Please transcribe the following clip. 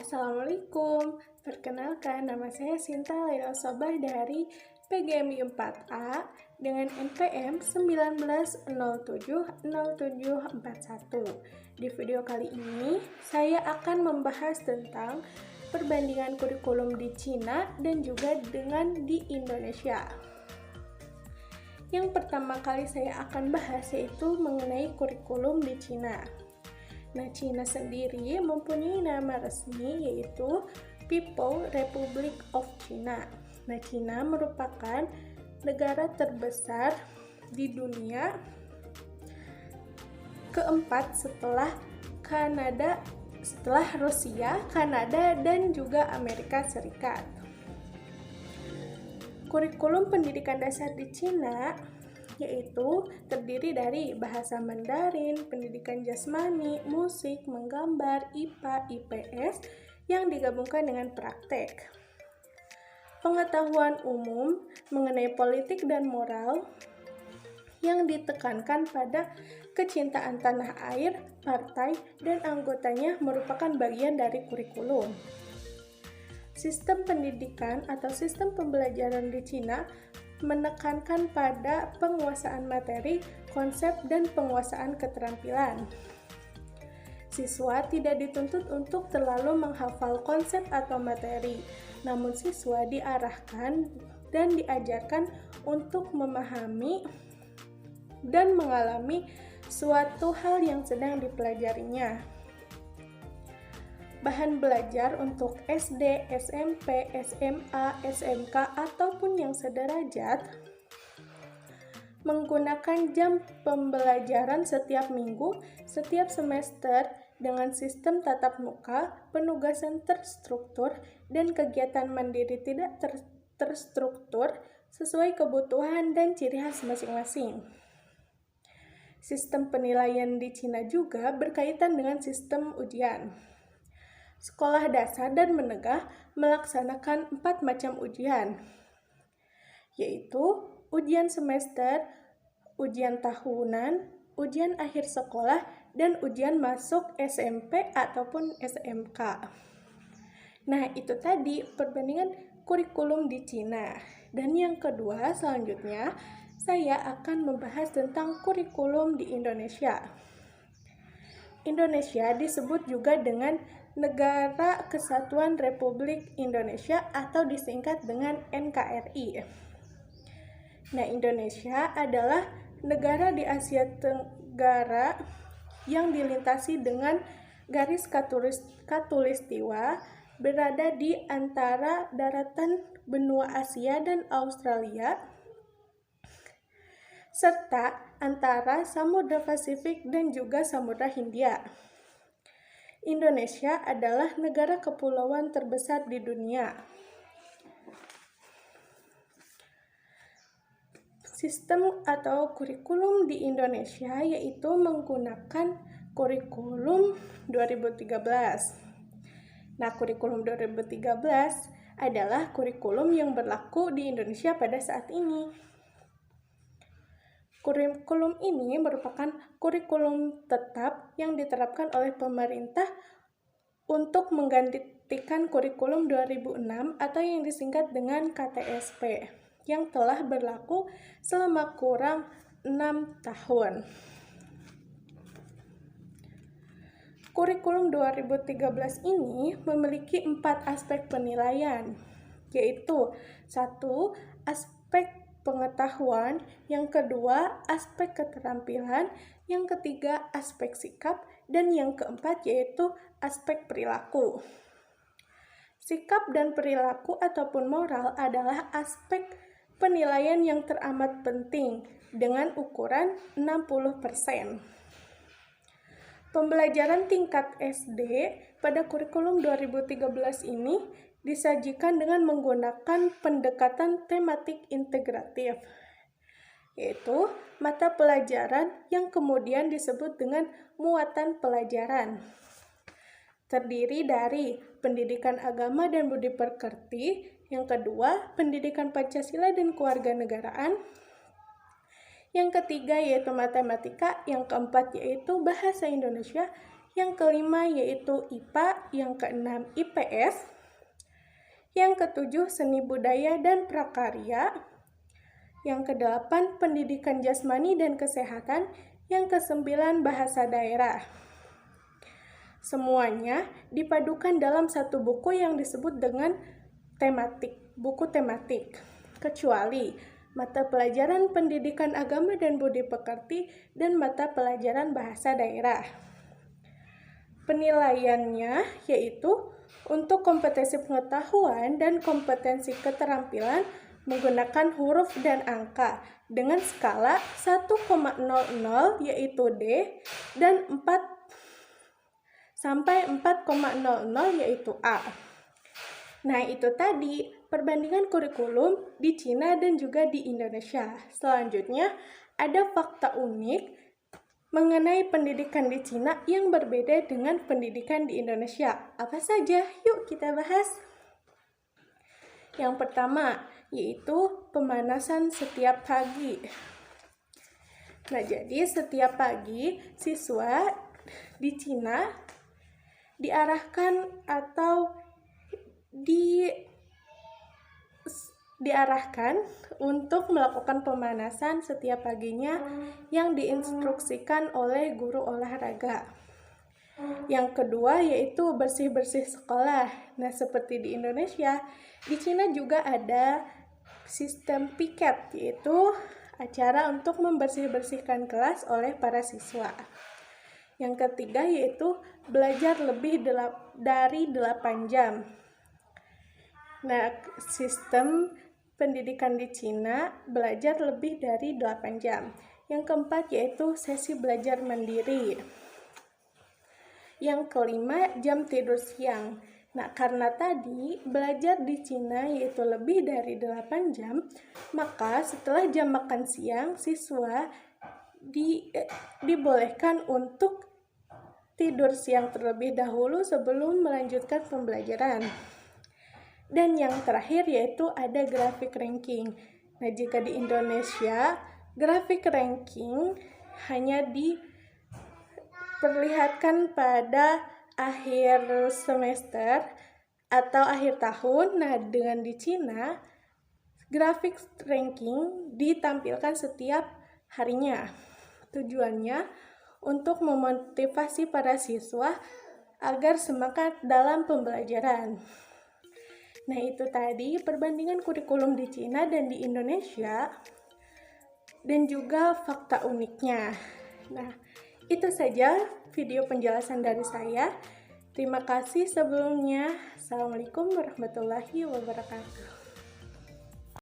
Assalamualaikum, perkenalkan nama saya Sinta Laila Sobah dari PGMI 4A dengan NPM 19070741. Di video kali ini, saya akan membahas tentang perbandingan kurikulum di Cina dan juga dengan di Indonesia. Yang pertama kali saya akan bahas yaitu mengenai kurikulum di Cina. Nah, Cina sendiri mempunyai nama resmi yaitu People's Republic of China. Nah, Cina merupakan negara terbesar di dunia keempat setelah Rusia, Kanada, dan juga Amerika Serikat. Kurikulum pendidikan dasar di Cina yaitu terdiri dari bahasa Mandarin, pendidikan jasmani, musik, menggambar, IPA, IPS yang digabungkan dengan praktek. Pengetahuan umum mengenai politik dan moral yang ditekankan pada kecintaan tanah air, partai, dan anggotanya merupakan bagian dari kurikulum. Sistem pendidikan atau sistem pembelajaran di Cina menekankan pada penguasaan materi, konsep, dan penguasaan keterampilan. Siswa tidak dituntut untuk terlalu menghafal konsep atau materi, namun siswa diarahkan dan diajarkan untuk memahami dan mengalami suatu hal yang sedang dipelajarinya. Bahan belajar untuk SD, SMP, SMA, SMK, ataupun yang sederajat menggunakan jam pembelajaran setiap minggu, setiap semester dengan sistem tatap muka, penugasan terstruktur, dan kegiatan mandiri tidak terstruktur sesuai kebutuhan dan ciri khas masing-masing. Sistem penilaian di Cina juga berkaitan dengan sistem ujian. Sekolah dasar dan menengah melaksanakan 4 macam ujian, yaitu ujian semester, ujian tahunan, ujian akhir sekolah, dan ujian masuk SMP ataupun SMK. Nah, itu tadi perbandingan kurikulum di Cina. Dan yang kedua, selanjutnya, saya akan membahas tentang kurikulum di Indonesia. Indonesia disebut juga dengan Negara Kesatuan Republik Indonesia atau disingkat dengan NKRI. Nah, Indonesia adalah negara di Asia Tenggara yang dilintasi dengan garis khatulistiwa berada di antara daratan benua Asia dan Australia serta antara Samudra Pasifik dan juga Samudra Hindia. Indonesia adalah negara kepulauan terbesar di dunia. Sistem atau kurikulum di Indonesia yaitu menggunakan kurikulum 2013. Nah, kurikulum 2013 adalah kurikulum yang berlaku di Indonesia pada saat ini. Kurikulum ini merupakan kurikulum tetap yang diterapkan oleh pemerintah untuk menggantikan kurikulum 2006 atau yang disingkat dengan KTSP yang telah berlaku selama kurang 6 tahun. Kurikulum 2013 ini memiliki 4 aspek penilaian, yaitu 1. Aspek pengetahuan, yang kedua aspek keterampilan, yang ketiga aspek sikap, dan yang keempat yaitu aspek perilaku. Sikap dan perilaku ataupun moral adalah aspek penilaian yang teramat penting dengan ukuran 60%. Pembelajaran tingkat SD pada kurikulum 2013 ini disajikan dengan menggunakan pendekatan tematik integratif, yaitu mata pelajaran yang kemudian disebut dengan muatan pelajaran. Terdiri dari pendidikan agama dan budi pekerti, yang kedua pendidikan Pancasila dan kewarganegaraan, yang ketiga yaitu matematika, yang keempat yaitu bahasa Indonesia, yang kelima yaitu IPA, yang keenam IPS, yang ketujuh seni budaya dan prakarya, yang kedelapan pendidikan jasmani dan kesehatan, yang kesembilan bahasa daerah. Semuanya dipadukan dalam satu buku yang disebut dengan buku tematik, kecuali mata pelajaran pendidikan agama dan budi pekerti dan mata pelajaran bahasa daerah. Penilaiannya yaitu untuk kompetensi pengetahuan dan kompetensi keterampilan menggunakan huruf dan angka dengan skala 1,00 yaitu D dan 4 sampai 4,00 yaitu A. Nah, itu tadi perbandingan kurikulum di Cina dan juga di Indonesia. Selanjutnya, ada fakta unik mengenai pendidikan di Cina yang berbeda dengan pendidikan di Indonesia. Apa saja? Yuk kita bahas. Yang pertama, yaitu pemanasan setiap pagi. Nah, jadi setiap pagi siswa di Cina diarahkan untuk melakukan pemanasan setiap paginya yang diinstruksikan oleh guru olahraga. Yang kedua yaitu bersih-bersih sekolah. Nah, seperti di Indonesia, di Cina juga ada sistem piket, yaitu acara untuk membersih-bersihkan kelas oleh para siswa. Yang ketiga yaitu belajar lebih dari 8 jam. Nah, sistem pendidikan di Cina belajar lebih dari 8 jam. Yang keempat yaitu sesi belajar mandiri. Yang kelima, jam tidur siang. Nah, karena tadi belajar di Cina yaitu lebih dari 8 jam, maka setelah jam makan siang, siswa dibolehkan untuk tidur siang terlebih dahulu sebelum melanjutkan pembelajaran. Dan yang terakhir yaitu ada grafik ranking. Nah, jika di Indonesia, grafik ranking hanya diperlihatkan pada akhir semester atau akhir tahun. Nah, dengan di Cina, grafik ranking ditampilkan setiap harinya. Tujuannya untuk memotivasi para siswa agar semangat dalam pembelajaran. Nah, itu tadi perbandingan kurikulum di Cina dan di Indonesia dan juga fakta uniknya. Nah, itu saja video penjelasan dari saya. Terima kasih sebelumnya. Assalamualaikum warahmatullahi wabarakatuh.